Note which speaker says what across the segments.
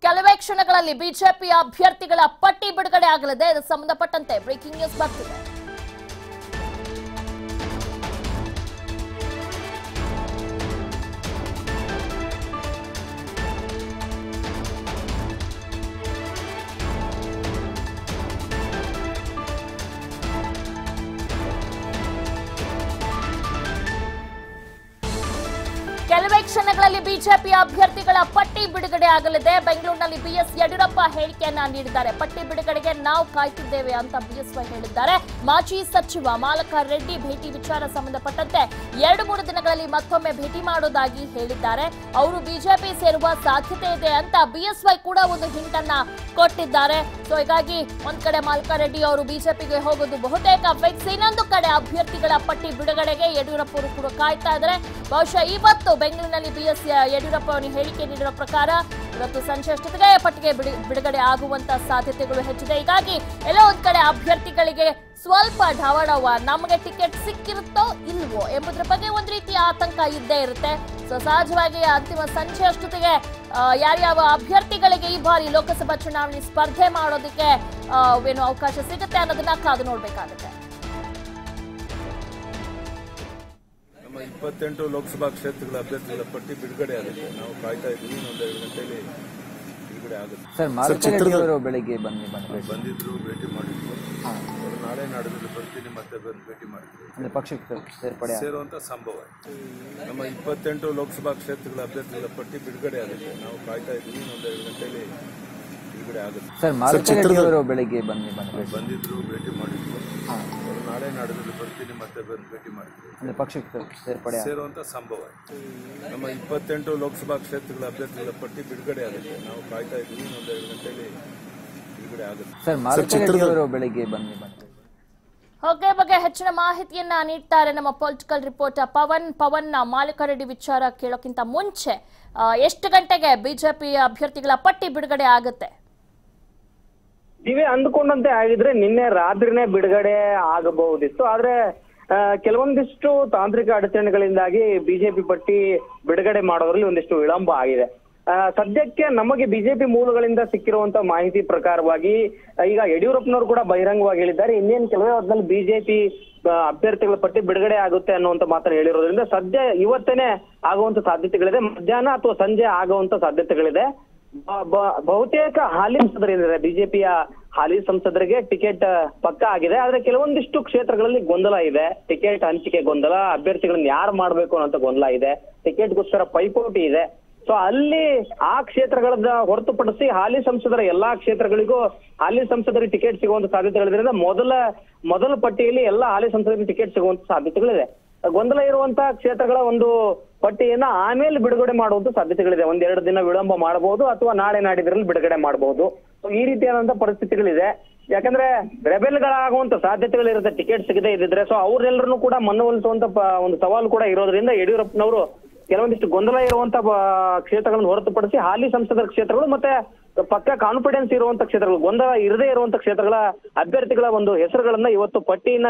Speaker 1: ಕೆಲವೇ ಕ್ಷಣಗಳಲ್ಲಿ ಬಿಜೆಪಿ ಅಭ್ಯರ್ಥಿಗಳ ಪಟ್ಟಿ ಬಿಡುಗಡೆ ಆಗಲಿದೆ. ಇದಕ್ಕೆ ಸಂಬಂಧಪಟ್ಟಂತೆ ಬ್ರೇಕಿಂಗ್ ನ್ಯೂಸ್ ಬರ್ತಿದೆ. ಕೆಲವೇ ಕ್ಷಣಗಳಲ್ಲಿ ಬಿಜೆಪಿ ಅಭ್ಯರ್ಥಿಗಳ ಪಟ್ಟಿ ಬಿಡುಗಡೆ ಆಗಲಿದೆ. ಬೆಂಗಳೂರಿನಲ್ಲಿ ಬಿಎಸ್ ಯಡಿಯೂರಪ್ಪ ಹೇಳಿಕೆಯನ್ನ ನೀಡಿದ್ದಾರೆ. ಪಟ್ಟಿ ಬಿಡುಗಡೆಗೆ ನಾವು ಕಾಯ್ತಿದ್ದೇವೆ ಅಂತ ಬಿಎಸ್ವೈ ಹೇಳಿದ್ದಾರೆ. ಮಾಜಿ ಸಚಿವ ಮಾಲಕ ರೆಡ್ಡಿ ಭೇಟಿ ವಿಚಾರ ಸಂಬಂಧಪಟ್ಟಂತೆ 2-3 ದಿನಗಳಲ್ಲಿ ಮತ್ತೊಮ್ಮೆ ಭೇಟಿ ಮಾಡೋದಾಗಿ ಹೇಳಿದ್ದಾರೆ. ಅವರು ಬಿಜೆಪಿ ಸೇರುವ ಸಾಧ್ಯತೆ ಇದೆ ಅಂತ ಬಿಎಸ್ವೈ ಕೂಡ ಒಂದು ಹಿಂಟ್ ಅನ್ನ ಕೊಟ್ಟಿದ್ದಾರೆ. ಸೊ ಹೀಗಾಗಿ ಒಂದ್ ಕಡೆ ಮಾಲಕ ರೆಡ್ಡಿ ಅವರು ಬಿಜೆಪಿಗೆ ಹೋಗೋದು ಬಹುತೇಕ ಫಿಕ್ಸ್. ಇನ್ನೊಂದು ಕಡೆ ಅಭ್ಯರ್ಥಿಗಳ ಪಟ್ಟಿ ಬಿಡುಗಡೆಗೆ ಯಡಿಯೂರಪ್ಪ ಅವರು ಕೂಡ ಕಾಯ್ತಾ ಇದ್ದಾರೆ. ಬಹುಶಃ ಇವತ್ತು ಬೆಂಗಳೂರಿನಲ್ಲಿ ಬಿಎಸ್ ಯಡಿಯೂರಪ್ಪ ಅವರು ಹೇಳಿಕೆ ನೀಡಿರುವ ಪ್ರಕಾರ ಇವತ್ತು ಸಂಜೆ ಅಷ್ಟೊತ್ತಿಗೆ ಪಟ್ಟಿಗೆ ಬಿಡುಗಡೆ ಆಗುವಂತ ಸಾಧ್ಯತೆಗಳು ಹೆಚ್ಚಿದೆ. ಹೀಗಾಗಿ ಎಲ್ಲೋ ಒಂದ್ ಕಡೆ ಅಭ್ಯರ್ಥಿಗಳಿಗೆ ಸ್ವಲ್ಪ ಢವಢವ, ನಮಗೆ ಟಿಕೆಟ್ ಸಿಕ್ಕಿರುತ್ತೋ ಇಲ್ವೋ ಎಂಬುದರ ಬಗ್ಗೆ ಒಂದು ರೀತಿಯ ಆತಂಕ ಇದ್ದೇ ಇರುತ್ತೆ. ಸೊ ಸಹಜವಾಗಿ ಅಂತಿಮ ಸಂಜೆ ಅಷ್ಟೊತ್ತಿಗೆ ಯಾರ್ಯಾವ ಅಭ್ಯರ್ಥಿಗಳಿಗೆ ಈ ಬಾರಿ ಲೋಕಸಭಾ ಚುನಾವಣೆ ಸ್ಪರ್ಧೆ ಮಾಡೋದಕ್ಕೆ ಏನು ಅವಕಾಶ ಸಿಗುತ್ತೆ ಅನ್ನೋದನ್ನ ಕಾದು ನೋಡ್ಬೇಕಾಗುತ್ತೆ.
Speaker 2: 28 ಲೋಕಸಭಾ ಕ್ಷೇತ್ರಗಳ ಅಭ್ಯರ್ಥಿಗಳ ಪಟ್ಟಿ ಬಿಡುಗಡೆ ಆಗುತ್ತೆ. ನಾವು ಕಾಯ್ತಾ ಇದ್ದೀವಿ. ಒಂದು 2 ಗಂಟೆಯಲ್ಲಿ ಬಿಡುಗಡೆ ಆಗುತ್ತೆ.
Speaker 3: ಸರ್, ಮಾಲಕರು ಬೆಳಿಗ್ಗೆ
Speaker 2: ಬಂದಿದ್ರು, ಭೇಟಿ ಮಾಡಿದ್ರು. ಅವರು ನಾಳೆ ನಾಡಿದ್ದು ಬರ್ತೀನಿ, ಮತ್ತೆ ಬಂದು ಭೇಟಿ ಮಾಡಿದ್ರು.
Speaker 3: ಪಕ್ಷಕ್ಕೆ
Speaker 2: ಸೇರುವಂತ ಸಂಭವ. ನಮ್ಮ 28 ಲೋಕಸಭಾ ಕ್ಷೇತ್ರಗಳ ಅಭ್ಯರ್ಥಿಗಳ ಪಟ್ಟಿ ಬಿಡುಗಡೆ ಆಗುತ್ತೆ. ನಾವು ಕಾಯ್ತಾ ಇದ್ದೀವಿ. ಒಂದು 2 ಗಂಟೆಯಲ್ಲಿ ಬಿಡುಗಡೆ ಆಗುತ್ತೆ.
Speaker 3: ಸರ್, ಮಾಲಕರು ಬೆಳಿಗ್ಗೆ
Speaker 2: ಬಂದಿದ್ರು, ಭೇಟಿ ಮಾಡಿದ್ರು. ಅವರು ನಾಳೆ ನಾಡಿದ್ದು ಬರ್ತೀನಿ, ಮತ್ತೆ ಬಂದು ಭೇಟಿ ಮಾಡಿದ್ರು.
Speaker 3: ಪಕ್ಷಕ್ಕೆ
Speaker 2: ಸೇರುವಂತ ಸಂಭವ. ನಮ್ಮ 28 ಲೋಕಸಭಾ ಕ್ಷೇತ್ರಗಳ ಅಭ್ಯರ್ಥಿಗಳ ಪಟ್ಟಿ ಬಿಡುಗಡೆ ಆಗುತ್ತೆ. ನಾವು ಕಾಯ್ತಾ ಇದ್ದೀವಿ. ಒಂದು 2 ಗಂಟೆಯಲ್ಲಿ ಬಿಡುಗಡೆ ಆಗುತ್ತೆ.
Speaker 3: ಸರ್, ಮಾಲಕರು ಬೆಳಿಗ್ಗೆ
Speaker 1: ಹೊಗೆ ಬಗ್ಗೆ ಹೆಚ್ಚಿನ ಮಾಹಿತಿಯನ್ನ ನೀಡ್ತಾರೆ ನಮ್ಮ ಪೊಲಿಟಿಕಲ್ ರಿಪೋರ್ಟರ್ ಪವನ್. ಮಾಲಕ ರೆಡ್ಡಿ ವಿಚಾರ ಕೇಳೋಕ್ಕಿಂತ ಮುಂಚೆ ಎಷ್ಟು ಗಂಟೆಗೆ ಬಿಜೆಪಿ ಅಭ್ಯರ್ಥಿಗಳ ಪಟ್ಟಿ ಬಿಡುಗಡೆ ಆಗುತ್ತೆ?
Speaker 4: ನೀವೇ ಅಂದುಕೊಂಡಂತೆ ಆಗಿದ್ರೆ ನಿನ್ನೆ ರಾತ್ರಿನೇ ಬಿಡುಗಡೆ ಆಗಬಹುದಿತ್ತು. ಆದ್ರೆ ಕೆಲವೊಂದಿಷ್ಟು ತಾಂತ್ರಿಕ ಅಡಚಣೆಗಳಿಂದಾಗಿ ಬಿಜೆಪಿ ಪಟ್ಟಿ ಬಿಡುಗಡೆ ಮಾಡೋದ್ರಲ್ಲಿ ಒಂದಿಷ್ಟು ವಿಳಂಬ ಆಗಿದೆ. ಸದ್ಯಕ್ಕೆ ನಮಗೆ ಬಿಜೆಪಿ ಮೂಲಗಳಿಂದ ಸಿಕ್ಕಿರುವಂತ ಮಾಹಿತಿ ಪ್ರಕಾರವಾಗಿ ಈಗ ಯಡಿಯೂರಪ್ಪನವರು ಕೂಡ ಬಹಿರಂಗವಾಗಿ ಹೇಳಿದ್ದಾರೆ, ಇನ್ನೇನು ಕೆಲವೇ ಹೊತ್ತಿನಲ್ಲಿ ಬಿಜೆಪಿ ಅಭ್ಯರ್ಥಿಗಳ ಪಟ್ಟಿ ಬಿಡುಗಡೆ ಆಗುತ್ತೆ ಅನ್ನುವಂತ ಮಾತನ್ನು ಹೇಳಿರೋದ್ರಿಂದ ಸದ್ಯ ಇವತ್ತೇನೆ ಆಗುವಂತ ಸಾಧ್ಯತೆಗಳಿದೆ. ಮಧ್ಯಾಹ್ನ ಅಥವಾ ಸಂಜೆ ಆಗುವಂತ ಸಾಧ್ಯತೆಗಳಿದೆ. ಬಹುತೇಕ ಹಾಲಿ ಸಂಸದರಿದ್ದಾರೆ. ಬಿಜೆಪಿಯ ಹಾಲಿ ಸಂಸದರಿಗೆ ಟಿಕೆಟ್ ಪಕ್ಕ ಆಗಿದೆ. ಆದ್ರೆ ಕೆಲವೊಂದಿಷ್ಟು ಕ್ಷೇತ್ರಗಳಲ್ಲಿ ಗೊಂದಲ ಇದೆ. ಟಿಕೆಟ್ ಹಂಚಿಕೆ ಗೊಂದಲ, ಅಭ್ಯರ್ಥಿಗಳನ್ನ ಯಾರು ಮಾಡ್ಬೇಕು ಅನ್ನೋ ಗೊಂದಲ ಇದೆ. ಟಿಕೆಟ್ಗೋಸ್ಕರ ಪೈಪೋಟಿ ಇದೆ. ಸೊ ಅಲ್ಲಿ ಆ ಕ್ಷೇತ್ರಗಳನ್ನ ಹೊರತುಪಡಿಸಿ ಹಾಲಿ ಸಂಸದರ ಎಲ್ಲಾ ಕ್ಷೇತ್ರಗಳಿಗೂ ಹಾಲಿ ಸಂಸದರಿಗೆ ಟಿಕೆಟ್ ಸಿಗುವಂತ ಸಾಧ್ಯತೆಗಳಿದ್ರಿಂದ ಮೊದಲ ಪಟ್ಟಿಯಲ್ಲಿ ಎಲ್ಲಾ ಹಾಲಿ ಸಂಸದರಿಗೆ ಟಿಕೆಟ್ ಸಿಗುವಂತ ಸಾಧ್ಯತೆಗಳಿದೆ. ಗೊಂದಲ ಇರುವಂತ ಕ್ಷೇತ್ರಗಳ ಒಂದು ಪಟ್ಟಿಯನ್ನ ಆಮೇಲೆ ಬಿಡುಗಡೆ ಮಾಡುವಂತ ಸಾಧ್ಯತೆಗಳಿದೆ. 1-2 ದಿನ ವಿಳಂಬ ಮಾಡಬಹುದು ಅಥವಾ ನಾಳೆ ನಾಡಿದ್ರಲ್ಲಿ ಬಿಡುಗಡೆ ಮಾಡಬಹುದು. ಈ ರೀತಿಯಾದಂತ ಪರಿಸ್ಥಿತಿಗಳಿದೆ. ಯಾಕಂದ್ರೆ ರೆಬೆಲ್ಗಳಾಗುವಂತ ಸಾಧ್ಯತೆಗಳಿರುತ್ತೆ ಟಿಕೆಟ್ ಸಿಗದೆ ಇದ್ದಿದ್ರೆ. ಸೊ ಅವ್ರೆಲ್ಲರನ್ನು ಕೂಡ ಮನವೊಲಿಸುವಂತ ಒಂದು ಸವಾಲು ಕೂಡ ಇರೋದ್ರಿಂದ ಯಡಿಯೂರಪ್ಪನವರು ಕೆಲವೊಂದಿಷ್ಟು ಗೊಂದಲ ಇರುವಂತ ಕ್ಷೇತ್ರಗಳನ್ನು ಹೊರತುಪಡಿಸಿ ಹಾಲಿ ಸಂಸದರ ಕ್ಷೇತ್ರಗಳು ಮತ್ತೆ ಪಕ್ಕ ಕಾನ್ಫಿಡೆನ್ಸ್ ಇರುವಂತ ಕ್ಷೇತ್ರಗಳು, ಗೊಂದಲ ಇರದೇ ಇರುವಂತ ಕ್ಷೇತ್ರಗಳ ಅಭ್ಯರ್ಥಿಗಳ ಒಂದು ಹೆಸರುಗಳನ್ನ ಇವತ್ತು ಪಟ್ಟಿಯನ್ನ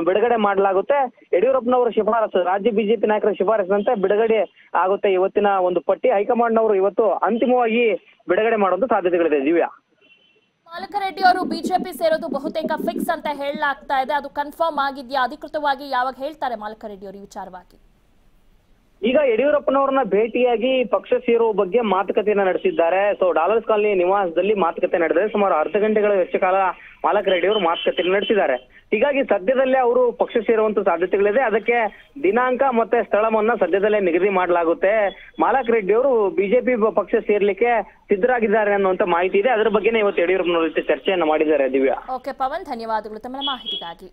Speaker 4: ಬಿಡುಗಡೆ ಮಾಡಲಾಗುತ್ತೆ. ಯಡಿಯೂರಪ್ಪನವರ ಶಿಫಾರಸು, ರಾಜ್ಯ ಬಿಜೆಪಿ ನಾಯಕರ ಶಿಫಾರಸಿನಂತೆ ಬಿಡುಗಡೆ ಆಗುತ್ತೆ ಇವತ್ತಿನ ಒಂದು ಪಟ್ಟಿ. ಹೈಕಮಾಂಡ್ನವರು ಇವತ್ತು ಅಂತಿಮವಾಗಿ ಬಿಡುಗಡೆ ಮಾಡುವಂತ ಸಾಧ್ಯತೆಗಳಿದೆ. ದಿವ್ಯಾ,
Speaker 1: ಮಾಲಕ ರೆಡ್ಡಿ ಅವರು ಬಿಜೆಪಿ ಸೇರೋದು ಬಹುತೇಕ ಫಿಕ್ಸ್ ಅಂತ ಹೇಳಲಾಗ್ತಾ ಇದೆ. ಅದು ಕನ್ಫರ್ಮ್ ಆಗಿದ್ಯಾ? ಅಧಿಕೃತವಾಗಿ ಯಾವಾಗ ಹೇಳ್ತಾರೆ ಮಾಲಕ ರೆಡ್ಡಿ ಅವರು ಈ ವಿಚಾರವಾಗಿ?
Speaker 4: ಈಗ ಯಡಿಯೂರಪ್ಪನವರನ್ನ ಭೇಟಿಯಾಗಿ ಪಕ್ಷ ಸೇರುವ ಬಗ್ಗೆ ಮಾತುಕತೆಯನ್ನ ನಡೆಸಿದ್ದಾರೆ. ಸೊ ಡಾಲರ್ಸ್ ಕಾಲನಿ ನಿವಾಸದಲ್ಲಿ ಮಾತುಕತೆ ನಡೆದಿದೆ. ಸುಮಾರು ಅರ್ಧ ಗಂಟೆಗಳ ಹೆಚ್ಚು ಕಾಲ ಮಾಲಕ ರೆಡ್ಡಿ ಅವರು ಮಾತುಕತೆಯನ್ನು ನಡೆಸಿದ್ದಾರೆ. ಹೀಗಾಗಿ ಸದ್ಯದಲ್ಲೇ ಅವರು ಪಕ್ಷ ಸೇರುವಂತ ಸಾಧ್ಯತೆಗಳಿದೆ. ಅದಕ್ಕೆ ದಿನಾಂಕ ಮತ್ತೆ ಸ್ಥಳವನ್ನ ಸದ್ಯದಲ್ಲೇ ನಿಗದಿ ಮಾಡಲಾಗುತ್ತೆ. ಮಾಲಕ ರೆಡ್ಡಿ ಅವರು ಬಿಜೆಪಿ ಪಕ್ಷ ಸೇರ್ಲಿಕ್ಕೆ ಸಿದ್ಧರಾಗಿದ್ದಾರೆ ಅನ್ನುವಂತ ಮಾಹಿತಿ ಇದೆ. ಅದರ ಬಗ್ಗೆನೇ ಇವತ್ತು ಯಡಿಯೂರಪ್ಪನವರ ಜೊತೆ ಚರ್ಚೆಯನ್ನ ಮಾಡಿದ್ದಾರೆ. ದಿವ್ಯಾ.
Speaker 1: ಓಕೆ ಪವನ್, ಧನ್ಯವಾದಗಳು ತಮ್ಮ ಮಾಹಿತಿಗಾಗಿ.